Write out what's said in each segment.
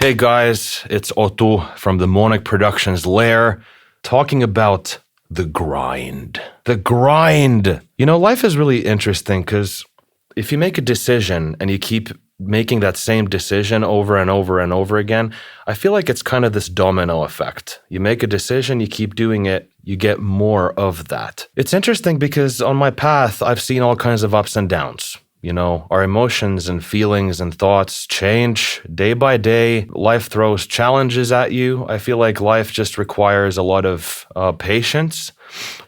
Hey guys, it's Otto from the Moonic Productions lair talking about the grind. The grind! You know, life is really interesting because if you make a decision and you keep making that same decision over and over and over again, I feel like it's kind of this domino effect. You make a decision, you keep doing it, you get more of that. It's interesting because on my path, I've seen all kinds of ups and downs. You know, our emotions and feelings and thoughts change day by day. Life throws challenges at you. I feel like life just requires a lot of patience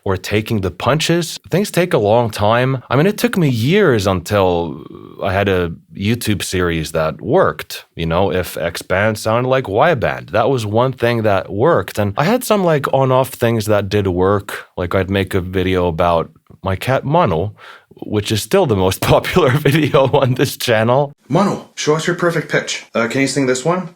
or taking the punches. Things take a long time. I mean, it took me years until I had a YouTube series that worked. You know, if X band sounded like Y band, that was one thing that worked. And I had some like on-off things that did work. Like I'd make a video about my cat Manu, which is still the most popular video on this channel. Manu, show us your perfect pitch. Can you sing this one?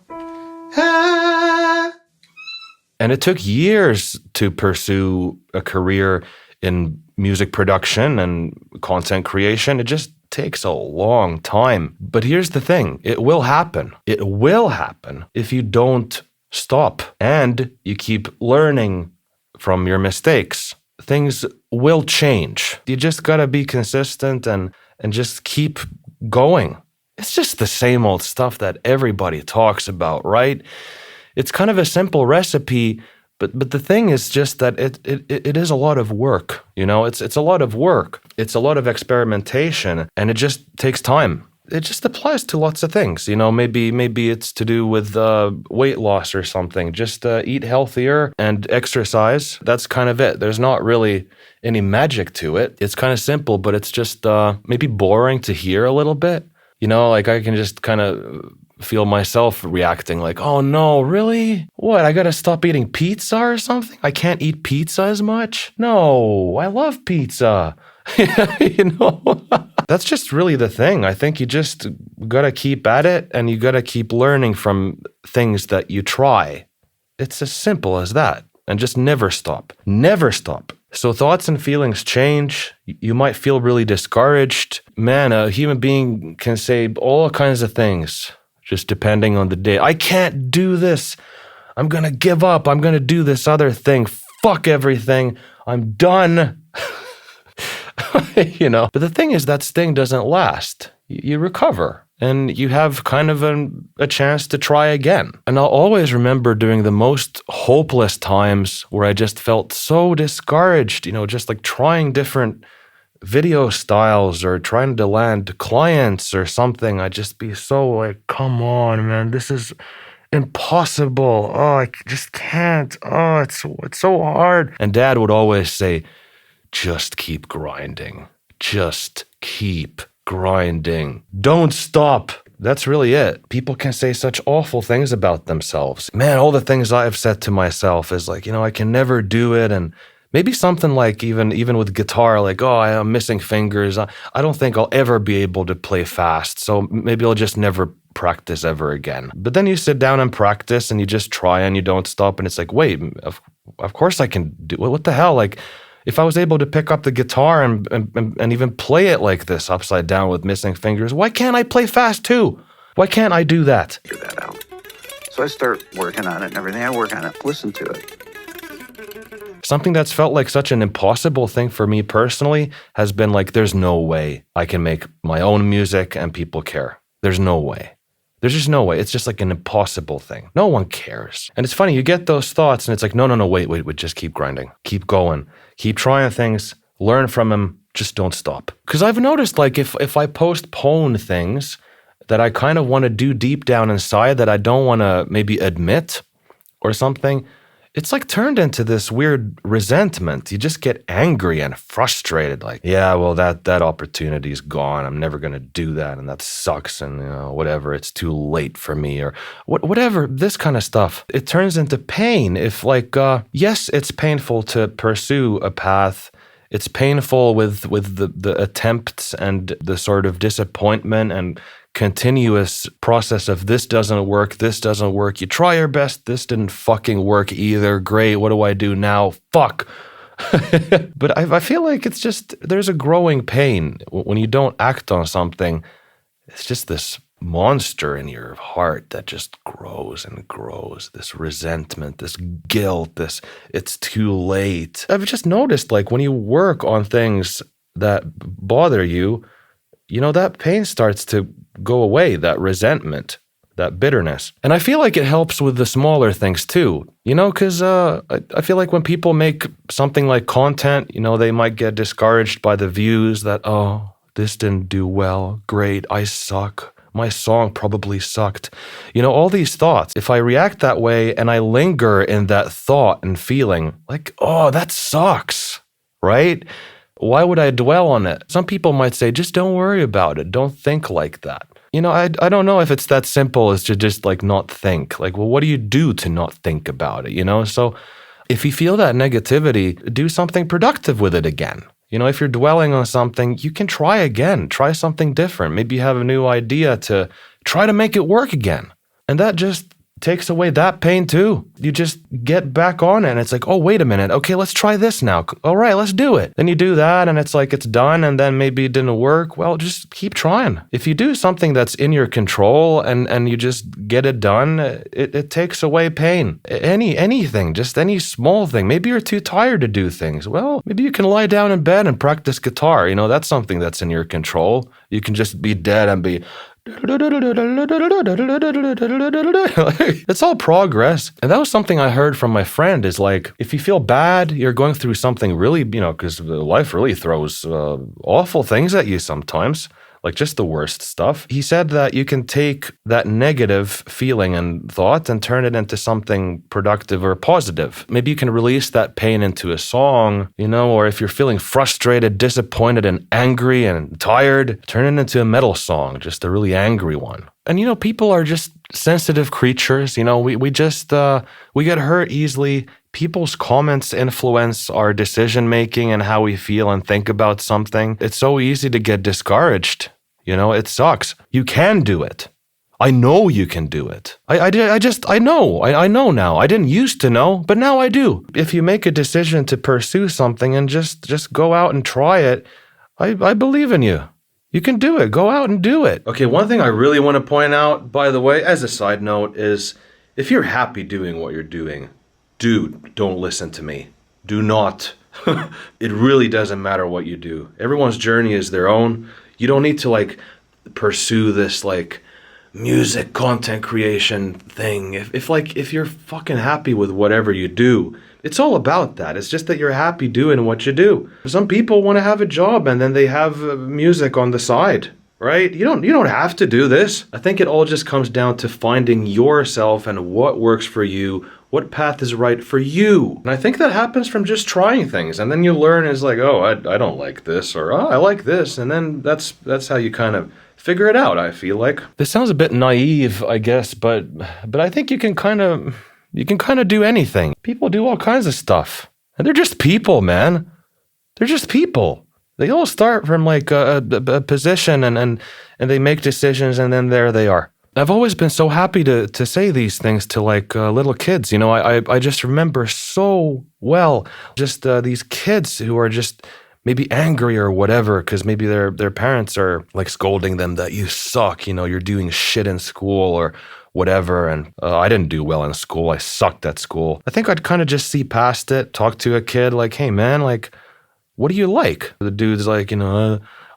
And it took years to pursue a career in music production and content creation. It just takes a long time. But here's the thing, it will happen. It will happen if you don't stop and you keep learning from your mistakes. Things will change. You just gotta be consistent and just keep going. It's just the same old stuff that everybody talks about, right? It's kind of a simple recipe, but the thing is just that it is a lot of work, you know? It's a lot of work. It's a lot of experimentation, and it just takes time. It just applies to lots of things, you know, maybe it's to do with weight loss or something. Just eat healthier and exercise. That's kind of it. There's not really any magic to it. It's kind of simple, but it's just maybe boring to hear a little bit. You know, like I can just kind of feel myself reacting like, oh no, really? What, I gotta stop eating pizza or something? I can't eat pizza as much? No, I love pizza. You know? That's just really the thing. I think you just gotta keep at it and you gotta keep learning from things that you try. It's as simple as that. And just never stop. Never stop. So thoughts and feelings change. You might feel really discouraged. Man, a human being can say all kinds of things, just depending on the day. I can't do this. I'm gonna give up. I'm gonna do this other thing. Fuck everything. I'm done. You know, but the thing is that sting doesn't last. You recover and you have kind of a chance to try again. And I'll always remember during the most hopeless times where I just felt so discouraged, you know, just like trying different video styles or trying to land clients or something. I'd just be so like, come on, man, this is impossible. Oh, I just can't. Oh, it's so hard. And Dad would always say, just keep grinding. Just keep grinding. Don't stop. That's really it. People can say such awful things about themselves. Man, all the things I've said to myself is like, you know, I can never do it. And maybe something like even with guitar, like, oh, I'm missing fingers. I don't think I'll ever be able to play fast. So maybe I'll just never practice ever again. But then you sit down and practice and you just try and you don't stop. And it's like, wait, of course I can do it. What the hell? Like, if I was able to pick up the guitar and even play it like this upside down with missing fingers, why can't I play fast too? Why can't I do that? Figure that out. So I start working on it and everything. I work on it, listen to it. Something that's felt like such an impossible thing for me personally has been like, there's no way I can make my own music and people care. There's no way. There's just no way. It's just like an impossible thing. No one cares. And it's funny, you get those thoughts and it's like, no, wait, just keep grinding. Keep going. Keep trying things. Learn from them. Just don't stop. Because I've noticed like if I postpone things that I kind of want to do deep down inside that I don't want to maybe admit or something, it's like turned into this weird resentment. You just get angry and frustrated. Like, yeah, well, that opportunity is gone. I'm never going to do that. And that sucks. And, you know, whatever, it's too late for me or whatever, this kind of stuff. It turns into pain. If like, yes, it's painful to pursue a path. It's painful with the attempts and the sort of disappointment and continuous process of this doesn't work. You try your best. This didn't fucking work either. Great. What do I do now? Fuck. But I feel like it's just, there's a growing pain when you don't act on something. It's just this monster in your heart that just grows and grows. This resentment, this guilt, this it's too late. I've just noticed, like, when you work on things that bother you, that pain starts to go away, that resentment, that bitterness. And I feel like it helps with the smaller things too, because I feel like when people make something like content, they might get discouraged by the views that, oh, this didn't do well, great, I suck. My song probably sucked. All these thoughts. If I react that way and I linger in that thought and feeling like, oh, that sucks, right? Why would I dwell on it? Some people might say, just don't worry about it. Don't think like that. I don't know if it's that simple as to just like not think. Like, well, what do you do to not think about it, So if you feel that negativity, do something productive with it again. If you're dwelling on something, you can try again. Try something different. Maybe you have a new idea to try to make it work again. And that just takes away that pain too. You just get back on it and it's like, oh, wait a minute. Okay, let's try this now. All right, let's do it. Then you do that and it's like it's done and then maybe it didn't work. Well, just keep trying. If you do something that's in your control and you just get it done, it takes away pain. Anything, just any small thing. Maybe you're too tired to do things. Well, maybe you can lie down in bed and practice guitar. That's something that's in your control. You can just be dead and be it's all progress. And that was something I heard from my friend is like, if you feel bad, you're going through something really, because life really throws awful things at you sometimes, like just the worst stuff. He said that you can take that negative feeling and thought and turn it into something productive or positive. Maybe you can release that pain into a song, or if you're feeling frustrated, disappointed, and angry and tired, turn it into a metal song, just a really angry one. And people are just sensitive creatures. We just we get hurt easily. People's comments influence our decision making and how we feel and think about something. It's so easy to get discouraged. It sucks. You can do it. I know you can do it. I know now. I didn't used to know, but now I do. If you make a decision to pursue something and just go out and try it, I believe in you. You can do it. Go out and do it. Okay, one thing I really want to point out, by the way, as a side note, is if you're happy doing what you're doing, dude, don't listen to me. Do not. It really doesn't matter what you do. Everyone's journey is their own. You don't need to pursue this music content creation thing. If you're fucking happy with whatever you do, it's all about that. It's just that you're happy doing what you do. Some people want to have a job and then they have music on the side, right? You don't have to do this. I think it all just comes down to finding yourself and what works for you, what path is right for you. And I think that happens from just trying things. And then you learn is like, oh, I don't like this, or oh, I like this. And then that's how you kind of figure it out, I feel like. This sounds a bit naive, I guess, but I think you can kind of do anything. People do all kinds of stuff. And they're just people, man. They're just people. They all start from a position and they make decisions and then there they are. I've always been so happy to say these things to little kids. I just remember so well just these kids who are just maybe angry or whatever because maybe their parents are scolding them that you suck, you're doing shit in school or whatever. And I didn't do well in school. I sucked at school. I think I'd kind of just see past it, talk to a kid hey, man, what do you like? The dude's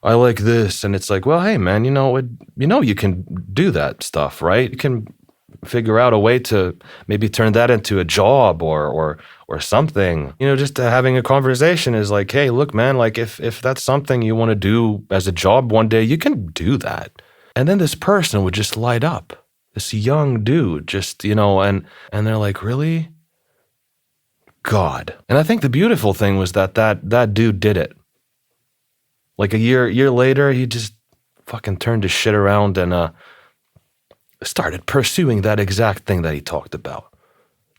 I like this. And it's well, hey, man, you can do that stuff, right? You can figure out a way to maybe turn that into a job or something. Just having a conversation is hey, look, man, if that's something you want to do as a job one day, you can do that. And then this person would just light up. This young dude just, and they're really? God. And I think the beautiful thing was that dude did it. A year later, he just fucking turned his shit around and started pursuing that exact thing that he talked about.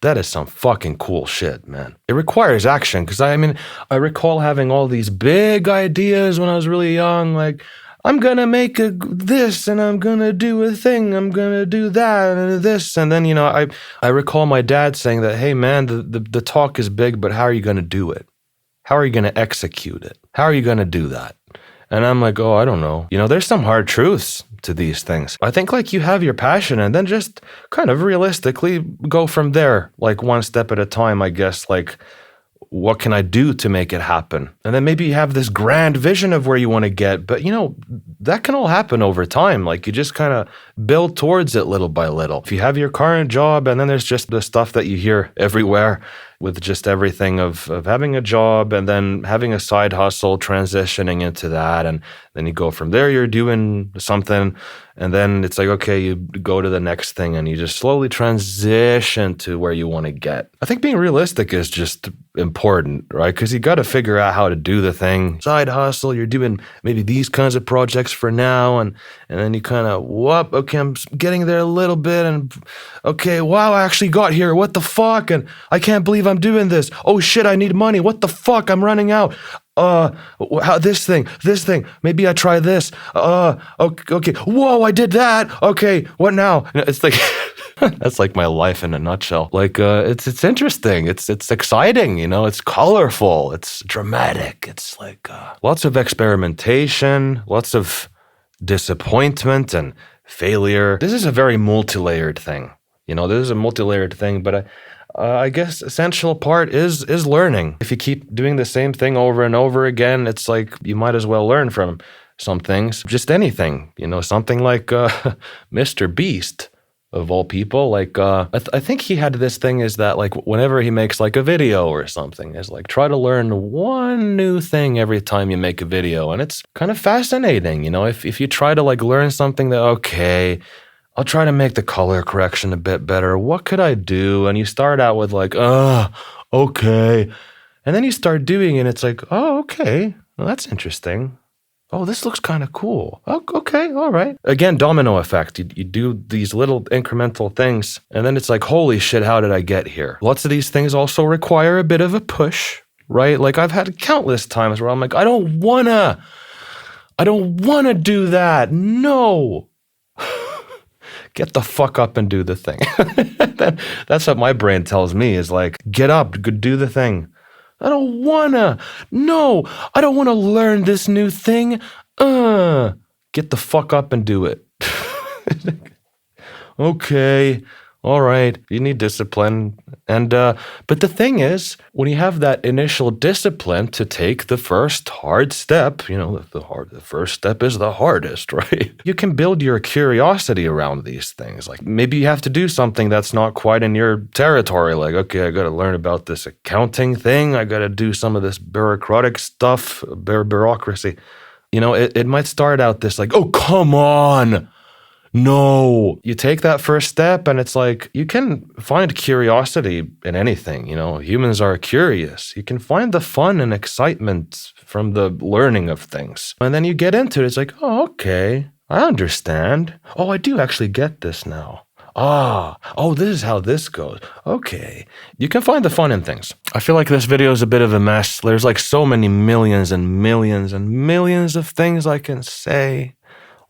That is some fucking cool shit, man. It requires action because I recall having all these big ideas when I was really young, I'm gonna make this and I'm gonna do a thing, I'm gonna do that and this. And then, I recall my dad saying that, hey, man, the talk is big, but how are you gonna do it? How are you gonna execute it? How are you gonna do that? And I'm oh, I don't know. There's some hard truths to these things. I think like you have your passion and then just kind of realistically go from there, like one step at a time, I guess, like what can I do to make it happen? And then maybe you have this grand vision of where you want to get, but that can all happen over time. Like you just kind of build towards it little by little. If you have your current job and then there's just the stuff that you hear everywhere with just everything of having a job and then having a side hustle, transitioning into that. And then you go from there, you're doing something. And then it's like, okay, you go to the next thing and you just slowly transition to where you want to get. I think being realistic is just important, right? Because you got to figure out how to do the thing. Side hustle, you're doing maybe these kinds of projects for now. And then you kind of, whoop, okay, I'm getting there a little bit. And okay, wow, I actually got here. What the fuck? And I can't believe I'm doing this. Oh shit, I need money. What the fuck? I'm running out. This thing, maybe I try this. Okay. Whoa, I did that. Okay, what now? It's like, that's like my life in a nutshell. Like, it's interesting. It's exciting, it's colorful. It's dramatic. It's like, lots of experimentation, lots of disappointment and failure. This is a very multi-layered thing. This is a multi-layered thing, but I guess essential part is learning. If you keep doing the same thing over and over again, it's like you might as well learn from some things, just anything, something like Mr. Beast of all people. Like I think he had this thing is that like whenever he makes like a video or something, is like try to learn one new thing every time you make a video, and it's kind of fascinating. If you try to like learn something that okay, I'll try to make the color correction a bit better. What could I do? And you start out with like, okay. And then you start doing it and it's like, oh, okay. Well, that's interesting. Oh, this looks kind of cool. Oh, okay, all right. Again, domino effect. You do these little incremental things and then it's like, holy shit, how did I get here? Lots of these things also require a bit of a push, right? Like I've had countless times where I'm like, I don't wanna do that. No. Get the fuck up and do the thing. That's what my brain tells me is like, get up, do the thing. I don't wanna learn this new thing. Get the fuck up and do it. Okay. All right, you need discipline. And but the thing is, when you have that initial discipline to take the first hard step, the first step is the hardest, right? You can build your curiosity around these things. Like maybe you have to do something that's not quite in your territory. Like, okay, I got to learn about this accounting thing. I got to do some of this bureaucratic stuff, bureaucracy. It might start out this like, oh, come on. No, you take that first step and it's like, you can find curiosity in anything, humans are curious. You can find the fun and excitement from the learning of things. And then you get into it, it's like, oh, okay, I understand. Oh, I do actually get this now. This is how this goes. Okay. You can find the fun in things. I feel like this video is a bit of a mess. There's like so many millions and millions and millions of things I can say.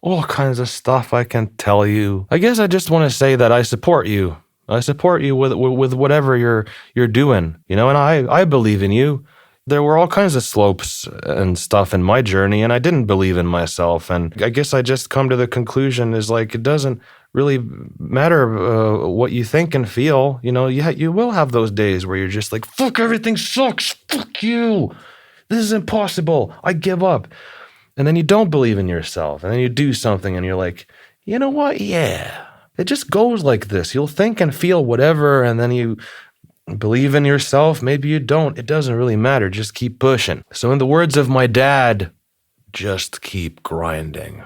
All kinds of stuff I can tell you. I guess I just want to say that I support you. I support you with whatever you're doing, and I believe in you. There were all kinds of slopes and stuff in my journey, and I didn't believe in myself. And I guess I just come to the conclusion is like it doesn't really matter what you think and feel. You will have those days where you're just like, fuck, everything sucks. Fuck you. This is impossible. I give up. And then you don't believe in yourself. And then you do something and you're like, you know what? Yeah, it just goes like this. You'll think and feel whatever. And then you believe in yourself. Maybe you don't. It doesn't really matter. Just keep pushing. So in the words of my dad, just keep grinding.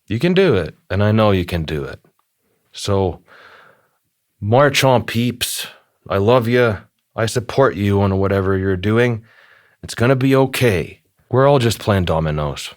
You can do it. And I know you can do it. So march on, peeps. I love you. I support you on whatever you're doing. It's going to be okay. We're all just playing dominoes.